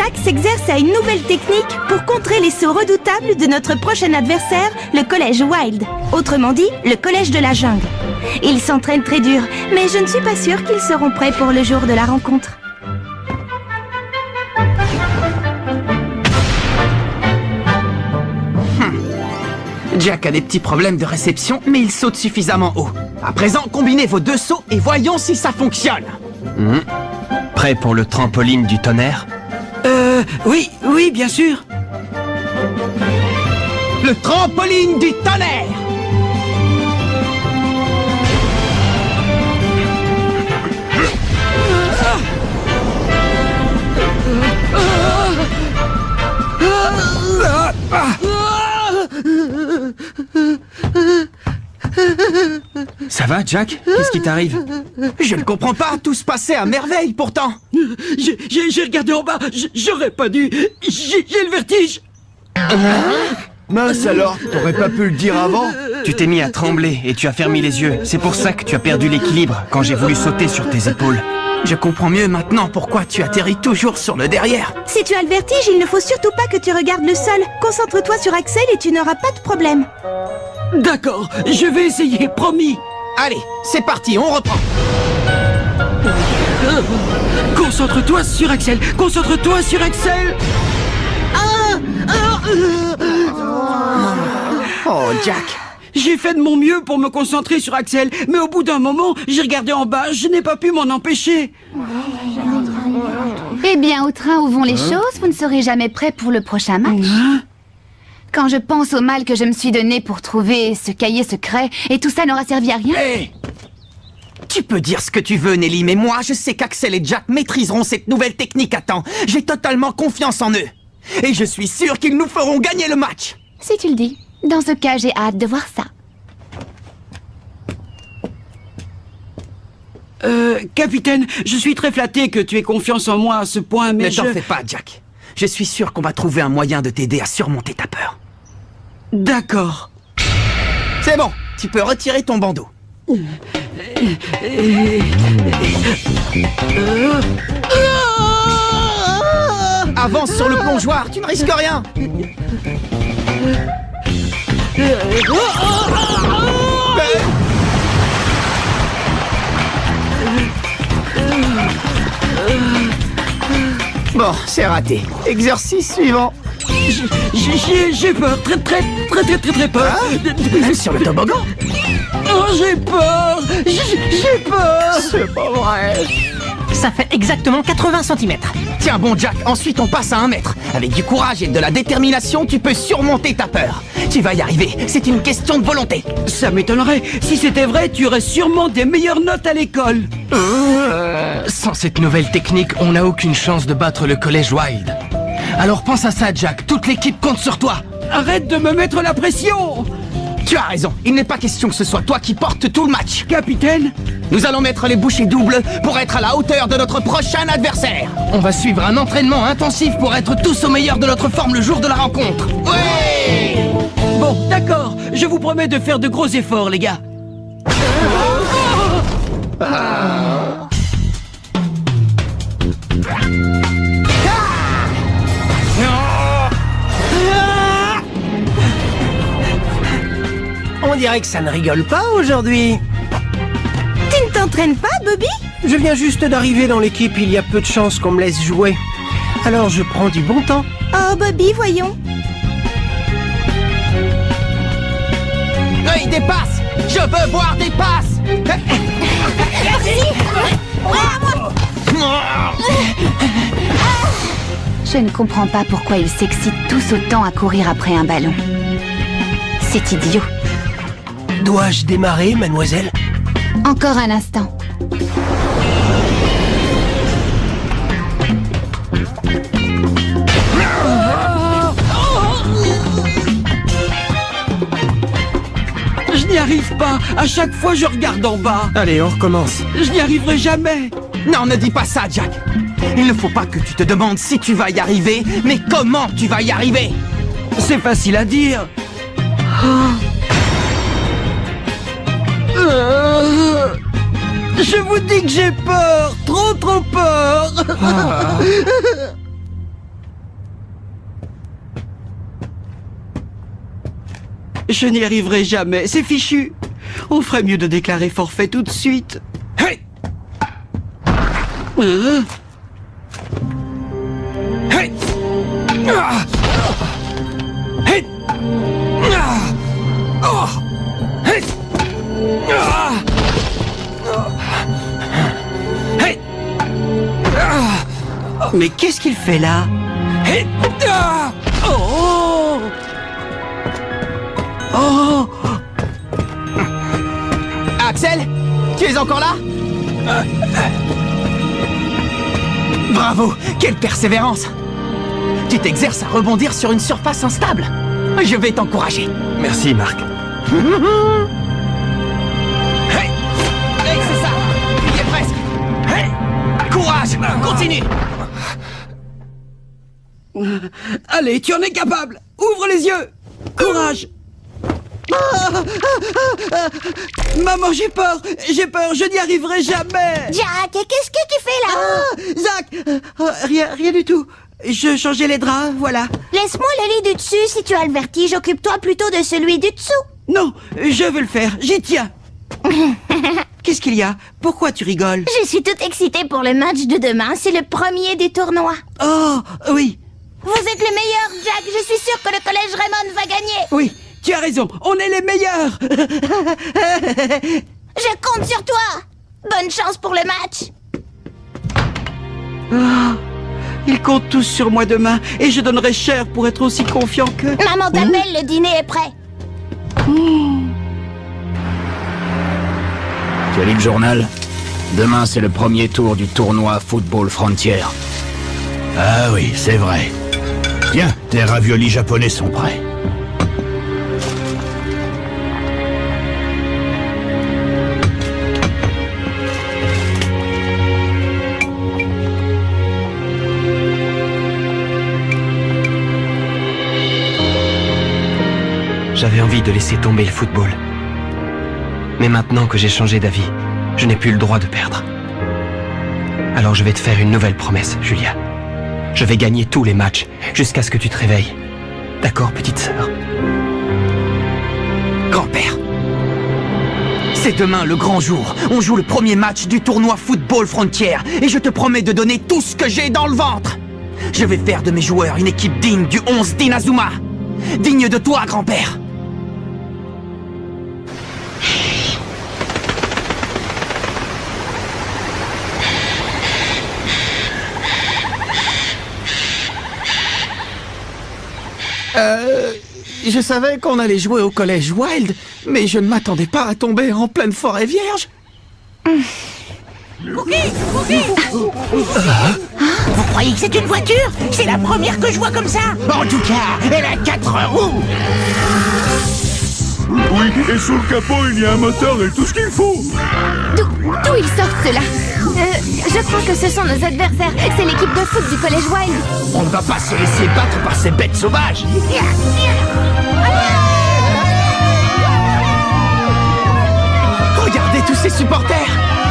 Jack s'exerce à une nouvelle technique pour contrer les sauts redoutables de notre prochain adversaire, le collège Wild. Autrement dit, le collège de la jungle. Ils s'entraînent très dur, mais je ne suis pas sûre qu'ils seront prêts pour le jour de la rencontre. Jack a des petits problèmes de réception, mais il saute suffisamment haut. À présent, combinez vos deux sauts et voyons si ça fonctionne. Prêt pour le trampoline du tonnerre? Oui, bien sûr. Le trampoline du tonnerre! Ça va, Jack? Qu'est-ce qui t'arrive? Je ne comprends pas, tout se passait à merveille pourtant. J'ai regardé en bas, j'aurais pas dû. J'ai le vertige. Mince alors, t'aurais pas pu le dire avant? Tu t'es mis à trembler et tu as fermé les yeux. C'est pour ça que tu as perdu l'équilibre quand j'ai voulu sauter sur tes épaules. Je comprends mieux maintenant pourquoi tu atterris toujours sur le derrière. Si tu as le vertige, il ne faut surtout pas que tu regardes le sol. Concentre-toi sur Axel et tu n'auras pas de problème. D'accord, je vais essayer, promis. Allez, c'est parti, on reprend. Concentre-toi sur Axel, concentre-toi sur Axel. Oh, Jack. J'ai fait de mon mieux pour me concentrer sur Axel, mais au bout d'un moment, j'ai regardé en bas, je n'ai pas pu m'en empêcher. Eh bien, au train où vont les choses, vous ne serez jamais prêt pour le prochain match. Quand je pense au mal que je me suis donné pour trouver ce cahier secret, et tout ça n'aura servi à rien. Hé! Tu peux dire ce que tu veux, Nelly, mais moi, je sais qu'Axel et Jack maîtriseront cette nouvelle technique à temps. J'ai totalement confiance en eux. Et je suis sûr qu'ils nous feront gagner le match. Si tu le dis. Dans ce cas, j'ai hâte de voir ça. Capitaine, je suis très flatté que tu aies confiance en moi à ce point, mais Ne t'en fais pas, Jack. Je suis sûr qu'on va trouver un moyen de t'aider à surmonter ta peur. D'accord. C'est bon, tu peux retirer ton bandeau. Avance sur le plongeoir, tu ne risques rien. Bon, c'est raté. Exercice suivant. J'ai peur, très peur. Même sur le toboggan? Oh, j'ai peur. J'ai peur. C'est pas vrai. Ça fait exactement 80 cm. Tiens bon Jack, ensuite on passe à 1 mètre. Avec du courage et de la détermination, tu peux surmonter ta peur. Tu vas y arriver, c'est une question de volonté. Ça m'étonnerait. Si c'était vrai, tu aurais sûrement des meilleures notes à l'école. Sans cette nouvelle technique, on n'a aucune chance de battre le collège Wild. Alors pense à ça, Jack. Toute l'équipe compte sur toi. Arrête de me mettre la pression. Tu as raison, il n'est pas question que ce soit toi qui porte tout le match. Capitaine, nous allons mettre les bouchées doubles pour être à la hauteur de notre prochain adversaire. On va suivre un entraînement intensif pour être tous au meilleur de notre forme le jour de la rencontre. Ouais! Bon, d'accord. Je vous promets de faire de gros efforts, les gars. On dirait que ça ne rigole pas aujourd'hui. Tu ne t'entraînes pas, Bobby? Je viens juste d'arriver dans l'équipe, il y a peu de chances qu'on me laisse jouer. Alors je prends du bon temps. Oh, Bobby, voyons. Oui, des passes! Je veux voir des passes! Je ne comprends pas pourquoi ils s'excitent tous autant à courir après un ballon. C'est idiot. Dois-je démarrer, mademoiselle? Encore un instant. Je n'y arrive pas. À chaque fois, je regarde en bas. Allez, on recommence. Je n'y arriverai jamais. Non, ne dis pas ça, Jack. Il ne faut pas que tu te demandes si tu vas y arriver, mais comment tu vas y arriver. C'est facile à dire. Je vous dis que j'ai peur. Trop peur. Je n'y arriverai jamais, c'est fichu. On ferait mieux de déclarer forfait tout de suite. Hey! Hein? Hey! Ah! Hey! Ah! Oh! Hey! Ah! Hey! Ah! Mais qu'est-ce qu'il fait là? Hey! Ah! Oh! Oh! Axel, tu es encore là? Bravo, quelle persévérance! Tu t'exerces à rebondir sur une surface instable. Je vais t'encourager. Merci, Marc. Hey! Hey, c'est ça! Il y est presque! Hey! Courage! Continue! Allez, tu en es capable! Ouvre les yeux! Courage! Maman, j'ai peur, je n'y arriverai jamais. Jack, qu'est-ce que tu fais là? Zach, rien du tout. Je changeais les draps, voilà. Laisse-moi le lit du dessus si tu as le vertige. Occupe-toi plutôt de celui du dessous. Non, je veux le faire, j'y tiens. Qu'est-ce qu'il y a? Pourquoi tu rigoles? Je suis toute excitée pour le match de demain. C'est le premier du tournoi. Oh, oui, Vous êtes le meilleur, Jack. Je suis sûre que le collège Raymond va gagner. oui, tu as raison, on est les meilleurs. Je compte sur toi. Bonne chance pour le match. Ils comptent tous sur moi demain et je donnerai cher pour être aussi confiant que... Maman t'appelle, le dîner est prêt. Tu as lu le journal? Demain, c'est le premier tour du tournoi Football Frontier. Ah oui, c'est vrai. Tiens, tes raviolis japonais sont prêts. J'avais envie de laisser tomber le football. Mais maintenant que j'ai changé d'avis, je n'ai plus le droit de perdre. Alors je vais te faire une nouvelle promesse, Julia. Je vais gagner tous les matchs, jusqu'à ce que tu te réveilles. D'accord, petite sœur? Grand-père, c'est demain le grand jour. On joue le premier match du tournoi Football Frontier et je te promets de donner tout ce que j'ai dans le ventre. Je vais faire de mes joueurs une équipe digne du 11 d'Inazuma. Digne de toi, grand-père. Je savais qu'on allait jouer au collège Wild, mais je ne m'attendais pas à tomber en pleine forêt vierge. Vous croyez que c'est une voiture? C'est la première que je vois comme ça. En tout cas, elle a 4 roues. Oui, et sous le capot, il y a un moteur et tout ce qu'il faut. D'où ils sortent ceux-là? Je crois que ce sont nos adversaires. C'est l'équipe de foot du collège Wild. On ne va pas se laisser battre par ces bêtes sauvages. Regardez tous ces supporters.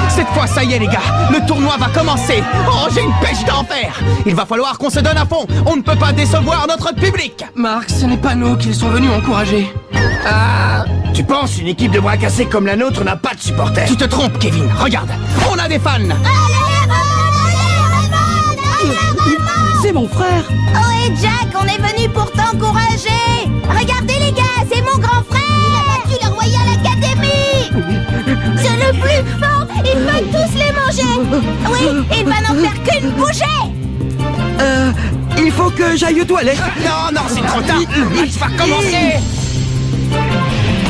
Cette fois, ça y est les gars, le tournoi va commencer. Oh, j'ai une pêche d'enfer. Il va falloir qu'on se donne à fond. On ne peut pas décevoir notre public. Marc, ce n'est pas nous qu'ils sont venus encourager. Tu penses, une équipe de bras cassés comme la nôtre n'a pas de supporters? Tu te trompes, Kevin. Regarde, on a des fans. C'est mon frère. Oh et Jack, on est venu pour t'encourager. Regardez les gars, c'est mon grand frère. Il a battu le Royal Academy. C'est le plus fort. Il peut tous les manger. Oui, il va n'en faire qu'une bouchée. Il faut que j'aille aux toilettes. Non, c'est trop tard. Le match va commencer.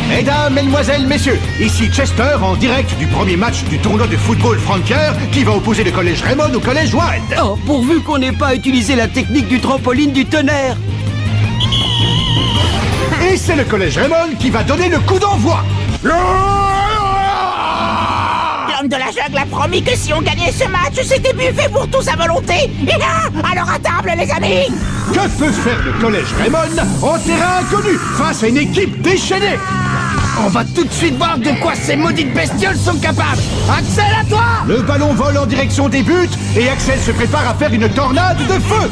Mesdames, mesdemoiselles, messieurs, ici Chester en direct du premier match du tournoi de Football Frontier qui va opposer le collège Raymond au collège Wild. Oh, pourvu qu'on n'ait pas utilisé la technique du trampoline du tonnerre. Et c'est le collège Raymond qui va donner le coup d'envoi. L'homme de la jungle a promis que si on gagnait ce match, c'était buffet pour tous à volonté. Et là, alors à table les amis. Que peut faire le collège Raymond en terrain inconnu face à une équipe déchaînée? On va tout de suite voir de quoi ces maudites bestioles sont capables. Axel, à toi. Le ballon vole en direction des buts et Axel se prépare à faire une tornade de feu.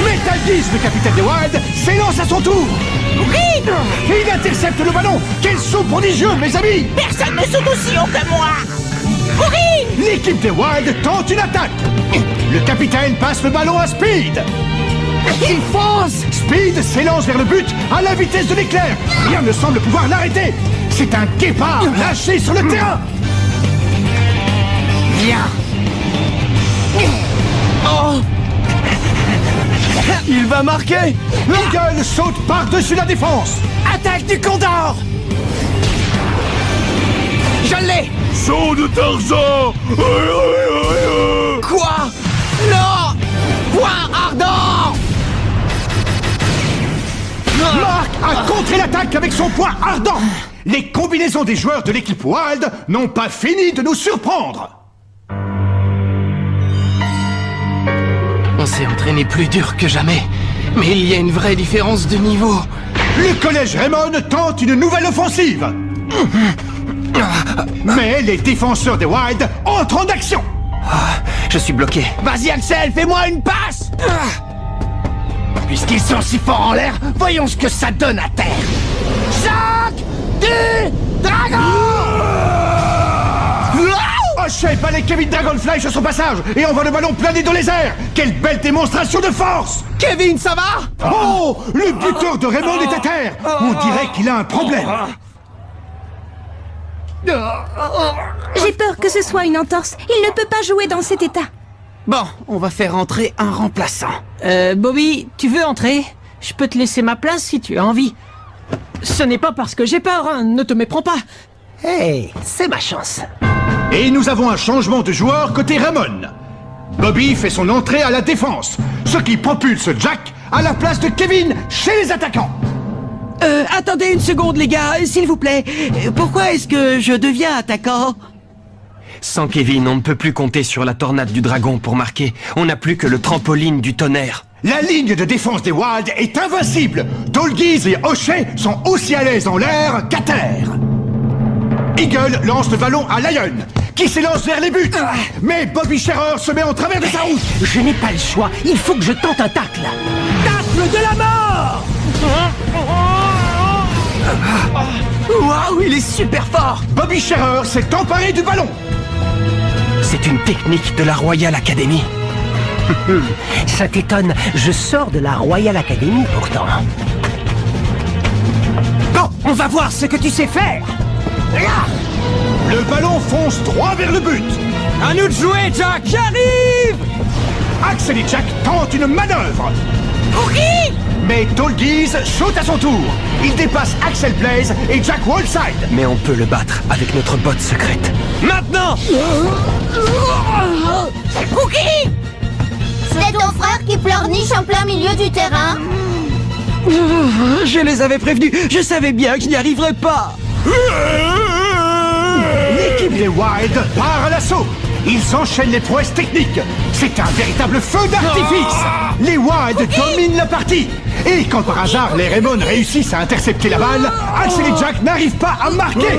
Metal Geese, le capitaine des Wild, s'élance à son tour. Oui. Et il intercepte le ballon. Quel saut prodigieux, mes amis! Personne ne saute aussi haut que moi. L'équipe des Wild tente une attaque. Le capitaine passe le ballon à Speed. Il fonce. Speed s'élance vers le but à la vitesse de l'éclair. Rien ne semble pouvoir l'arrêter. C'est un guépard lâché sur le terrain. Viens. Il va marquer. Eagle saute par-dessus la défense. Attaque du Condor. Je l'ai. Saut de Tarzan. Quoi? Non. Point ardent. Mark a contré l'attaque avec son poing ardent. Les combinaisons des joueurs de l'équipe Wild n'ont pas fini de nous surprendre. On s'est entraîné plus dur que jamais. Mais il y a une vraie différence de niveau. Le collège Raymond tente une nouvelle offensive. Mais les défenseurs des Wild entrent en action. Je suis bloqué. Vas-y Axel, fais-moi une passe. Puisqu'ils sont si forts en l'air, voyons ce que ça donne à terre. Choc du dragon. O'Shea balaye Kevin Dragonfly sur son passage et envoie le ballon planer dans les airs. Quelle belle démonstration de force! Kevin, ça va? Oh! Le buteur de Raymond est à terre. On dirait qu'il a un problème. J'ai peur que ce soit une entorse. Il ne peut pas jouer dans cet état. Bon, on va faire entrer un remplaçant. Bobby, tu veux entrer? Je peux te laisser ma place si tu as envie. Ce n'est pas parce que j'ai peur, hein, ne te méprends pas. Hey, c'est ma chance. Et nous avons un changement de joueur côté Ramon. Bobby fait son entrée à la défense, ce qui propulse Jack à la place de Kevin chez les attaquants. Attendez une seconde, les gars, s'il vous plaît. Pourquoi est-ce que je deviens attaquant? Sans Kevin, on ne peut plus compter sur la tornade du dragon pour marquer. On n'a plus que le trampoline du tonnerre. La ligne de défense des Wild est invincible. Dolgies et O'Shea sont aussi à l'aise en l'air qu'à terre. Eagle lance le ballon à Lion, qui s'élance vers les buts. Mais Bobby Scherer se met en travers de sa route. Je n'ai pas le choix, il faut que je tente un tacle. Tacle de la mort! Waouh, il est super fort. Bobby Scherer s'est emparé du ballon. C'est une technique de la Royal Academy. Ça t'étonne, je sors de la Royal Academy pourtant. Bon, on va voir ce que tu sais faire. Le ballon fonce droit vers le but. À nous de jouer, Jack! J'arrive! Axel et Jack tentent une manœuvre. Mais Dolgies saute à son tour. Il dépasse Axel Blaze et Jack Wallside. Mais on peut le battre avec notre botte secrète. Maintenant! C'est ton frère qui pleurniche en plein milieu du terrain? Je les avais prévenus, je savais bien que je n'y arriverais pas! L'équipe des Wild part à l'assaut. Ils enchaînent les prouesses techniques. C'est un véritable feu d'artifice. Les Wild dominent la partie. Et quand par hasard les Raymond réussissent à intercepter la balle, Axel et Jack n'arrivent pas à marquer.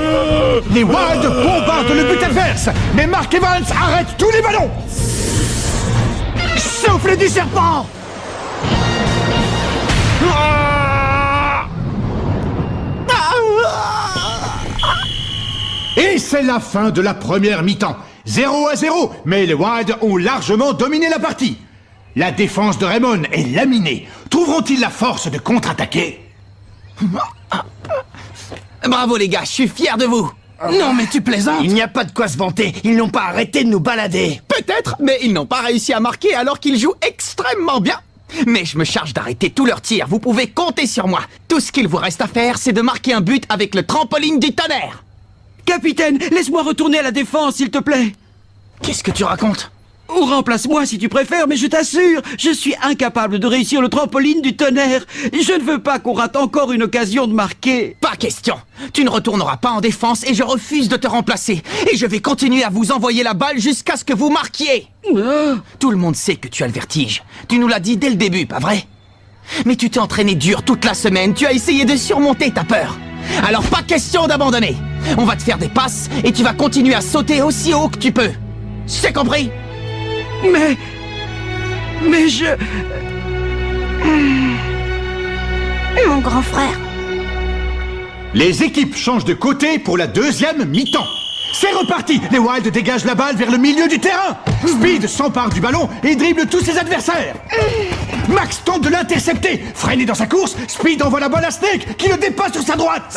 Les Wild bombardent le but adverse. Mais Mark Evans arrête tous les ballons. Souffle du serpent. Et c'est la fin de la première mi-temps. 0-0, mais les Wild ont largement dominé la partie. La défense de Raymond est laminée. Trouveront-ils la force de contre-attaquer? Bravo les gars, je suis fier de vous. Non mais tu plaisantes. Il n'y a pas de quoi se vanter, ils n'ont pas arrêté de nous balader. Peut-être, mais ils n'ont pas réussi à marquer alors qu'ils jouent extrêmement bien. Mais je me charge d'arrêter tous leurs tirs, vous pouvez compter sur moi. Tout ce qu'il vous reste à faire, c'est de marquer un but avec le trampoline du tonnerre. Capitaine, laisse-moi retourner à la défense, s'il te plaît. Qu'est-ce que tu racontes? Ou remplace-moi si tu préfères, mais je t'assure, je suis incapable de réussir le trampoline du tonnerre. Je ne veux pas qu'on rate encore une occasion de marquer. Pas question. Tu ne retourneras pas en défense et je refuse de te remplacer. Et je vais continuer à vous envoyer la balle jusqu'à ce que vous marquiez. Tout le monde sait que tu as le vertige. Tu nous l'as dit dès le début, pas vrai? Mais tu t'es entraîné dur toute la semaine, tu as essayé de surmonter ta peur. Alors pas question d'abandonner. On va te faire des passes et tu vas continuer à sauter aussi haut que tu peux. C'est compris? Mais je... Mon grand frère. Les équipes changent de côté pour la deuxième mi-temps. C'est reparti. Les Wilds dégagent la balle vers le milieu du terrain. Speed s'empare du ballon et dribble tous ses adversaires. Max tente de l'intercepter. Freiné dans sa course, Speed envoie la balle à Snake qui le dépasse sur sa droite.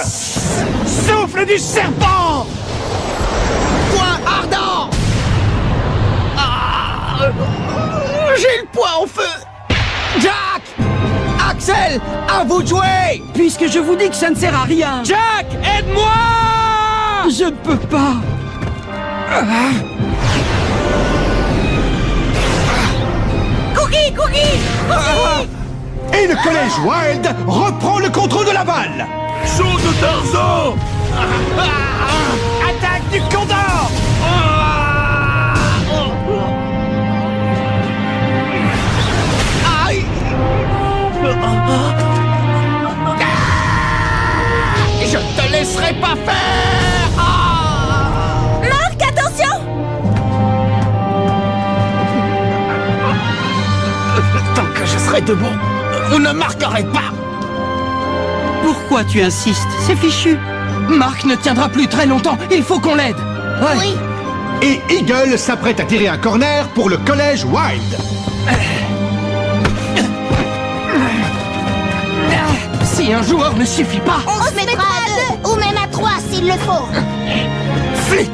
Souffle du serpent! Point ardent! J'ai le poing au feu! Jack! Axel! À vous de jouer! Puisque je vous dis que ça ne sert à rien. Jack, aide-moi! Je ne peux pas. Cookie! Et le collège Wild reprend le contrôle de la balle. Saut de Tarzan! Attaque du Condor! Aïe! Je te laisserai pas faire! Marc, attention! Tant que je serai debout, vous ne marquerez pas! Pourquoi tu insistes? C'est fichu. Marc ne tiendra plus très longtemps, il faut qu'on l'aide. Oui. Et Eagle s'apprête à tirer un corner pour le collège Wild. Si un joueur ne suffit pas, On se mettra à 2 ou même à 3 s'il le faut. Flit!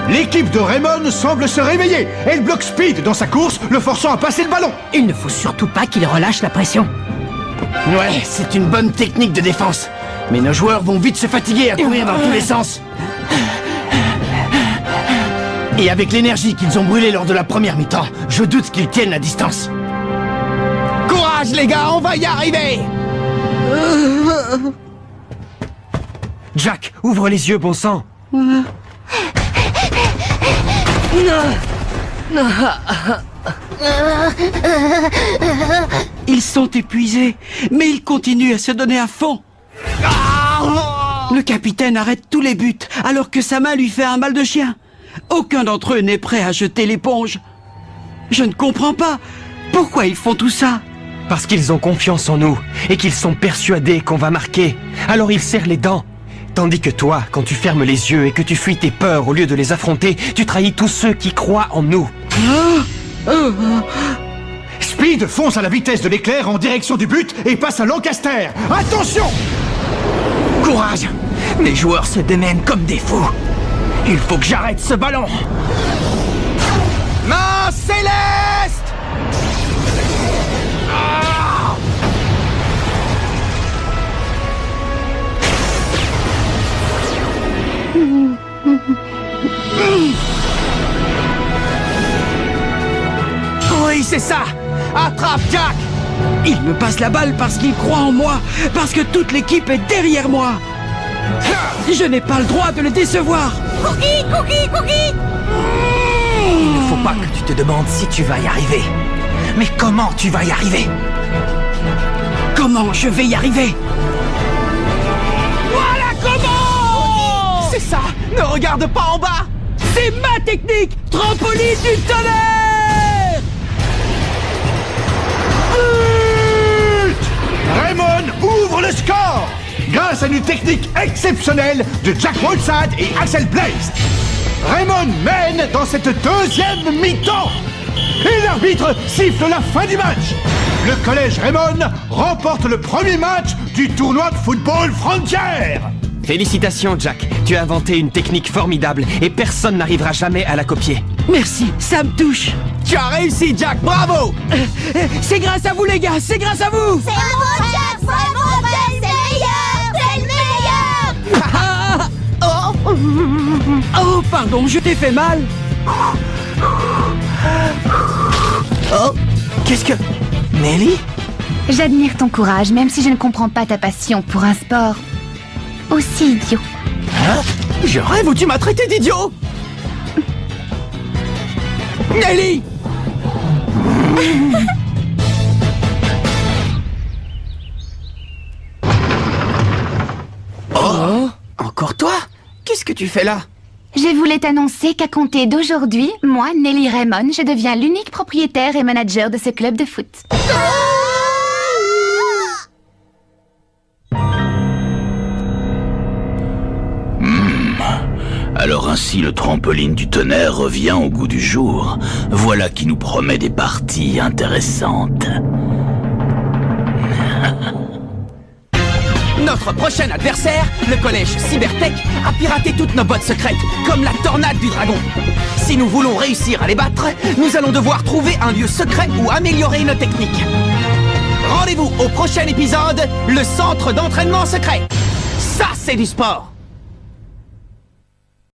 L'équipe de Raymond semble se réveiller. Elle bloque Speed dans sa course, le forçant à passer le ballon. Il ne faut surtout pas qu'il relâche la pression. Ouais, c'est une bonne technique de défense. Mais nos joueurs vont vite se fatiguer à courir dans tous les sens. Et avec l'énergie qu'ils ont brûlée lors de la première mi-temps, je doute qu'ils tiennent la distance. Courage les gars, on va y arriver! Jack, ouvre les yeux, bon sang. Ils sont épuisés, mais ils continuent à se donner à fond. Le capitaine arrête tous les buts, alors que sa main lui fait un mal de chien. Aucun d'entre eux n'est prêt à jeter l'éponge. Je ne comprends pas. Pourquoi ils font tout ça? Parce qu'ils ont confiance en nous et qu'ils sont persuadés qu'on va marquer. Alors ils serrent les dents. Tandis que toi, quand tu fermes les yeux et que tu fuis tes peurs au lieu de les affronter, tu trahis tous ceux qui croient en nous. Speed fonce à la vitesse de l'éclair en direction du but et passe à Lancaster. Attention! Courage! Mes joueurs se démènent comme des fous. Il faut que j'arrête ce ballon. Main céleste! Oui, c'est ça! Attrape, Jack! Ils me passent la balle parce qu'ils croient en moi, parce que toute l'équipe est derrière moi. Je n'ai pas le droit de le décevoir. Cookie! Il ne faut pas que tu te demandes si tu vas y arriver. Mais comment tu vas y arriver? Comment je vais y arriver? Voilà comment! C'est ça! Ne regarde pas en bas! C'est ma technique! Trampoline du tonnerre! Raymond ouvre le score grâce à une technique exceptionnelle de Jack Whiteside et Axel Blaze. Raymond mène dans cette deuxième mi-temps. Et l'arbitre siffle la fin du match. Le collège Raymond remporte le premier match du tournoi de football Frontier. Félicitations, Jack. Tu as inventé une technique formidable et personne n'arrivera jamais à la copier. Merci, ça me touche. Tu as réussi, Jack! Bravo! C'est grâce à vous, les gars, c'est grâce à vous! C'est bon, Jack! Vraiment, c'est le meilleur! C'est le meilleur! Oh, pardon, je t'ai fait mal. Oh! Qu'est-ce que... Nelly? J'admire ton courage, même si je ne comprends pas ta passion pour un sport aussi idiot. Hein? Je rêve ou tu m'as traité d'idiot? Nelly! Oh! Encore toi? Qu'est-ce que tu fais là? Je voulais t'annoncer qu'à compter d'aujourd'hui, moi, Nelly Raymond, je deviens l'unique propriétaire et manager de ce club de foot. Alors ainsi le trampoline du tonnerre revient au goût du jour. Voilà qui nous promet des parties intéressantes. Notre prochain adversaire, le collège Cybertech, a piraté toutes nos bottes secrètes, comme la tornade du dragon. Si nous voulons réussir à les battre, nous allons devoir trouver un lieu secret où améliorer nos techniques. Rendez-vous au prochain épisode, le centre d'entraînement secret. Ça, c'est du sport.